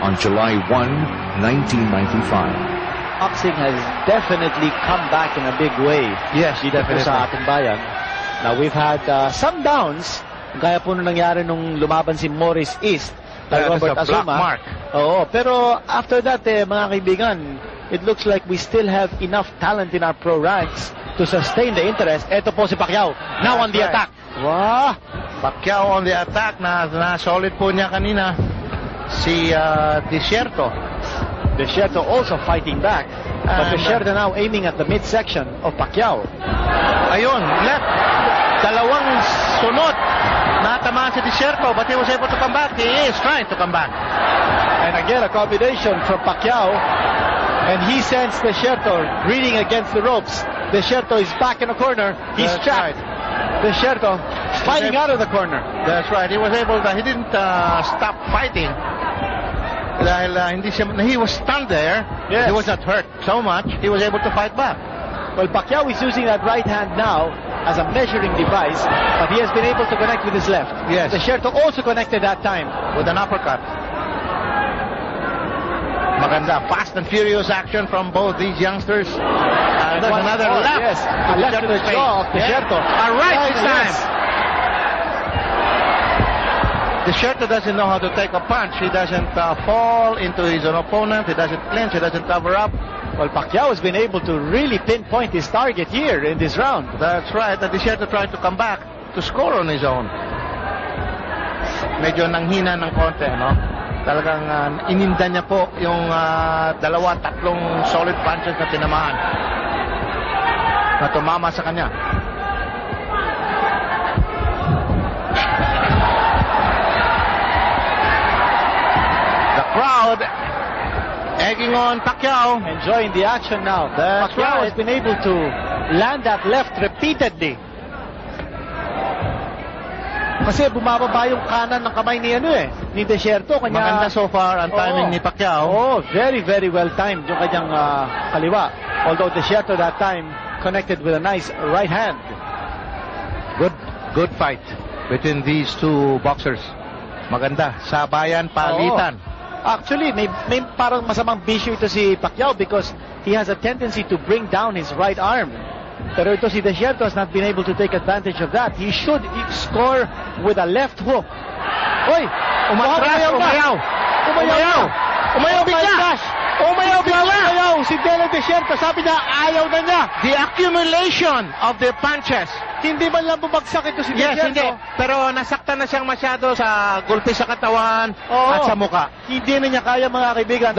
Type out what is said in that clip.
on July 1, 1995. Boxing has definitely come back in a big way. Yes, dito po sa ating bayan. Now, we've had some downs. Gaya po nung nangyari nung lumaban si Morris East. Robert Azuma. Oo, pero after that, mga kaibigan, it looks like we still have enough talent in our pro ranks to sustain the interest. Ito po si Pacquiao. Now on the attack. Wow! Pacquiao on the attack na solid po niya kanina. Si Desierto. Desierto also fighting back. But Desierto now aiming at the midsection of Pacquiao. Ayun, left. Dalawang sunod. Natamaan si Desierto, but he was able to come back. He is trying to come back. And again, a combination from Pacquiao. And he sends Desierto reading against the ropes. Desierto is back in the corner. He's trapped. Right. Desierto fighting out of the corner. That's right. He was able to, he didn't stop fighting. Dahil he was stunned there. Yes. He was not hurt so much. He was able to fight back. Well, Pacquiao is using that right hand now as a measuring device, but he has been able to connect with his left. Yes. Desierto also connected that time with an uppercut. Maganda, fast and furious action from both these youngsters. There's another left. Yes, a left to the jaw of Desierto. A right this time. Desierto doesn't know how to take a punch. He doesn't fall into his own opponent. He doesn't clinch. He doesn't cover up. Well, Pacquiao has been able to really pinpoint his target here in this round. That's right. And Desierto tried to come back to score on his own. Medyo nanghina ng konti, no? Talagang ininda niya po yung tatlong solid punches na tinamaan na tumama sa kanya. The crowd egging on Pacquiao. Enjoying the action now. Pacquiao has been able to land that left repeatedly. Kasi bumababa yung kanan ng kamay ni Desierto. Maganda so far ang timing ni Pacquiao. Oh, very, very well timed yung kanyang kaliwa. Although Desierto that time connected with a nice right hand. Good fight between these two boxers. Maganda. Sabayan, palitan. Actually, may parang masamang bisyo ito si Pacquiao because he has a tendency to bring down his right arm. Pero ito si Desierto has not been able to take advantage of that. He should score with a left hook. Oy! Umayaw bigla! Si Dele Desierto, sabi niya, ayaw na niya. The accumulation of the punches. Hindi man lang bumagsak ito si Desierto. Yes, hindi. Pero nasaktan na siyang masyado sa gulpi sa katawan at sa muka. Hindi na niya kaya, mga kaibigan.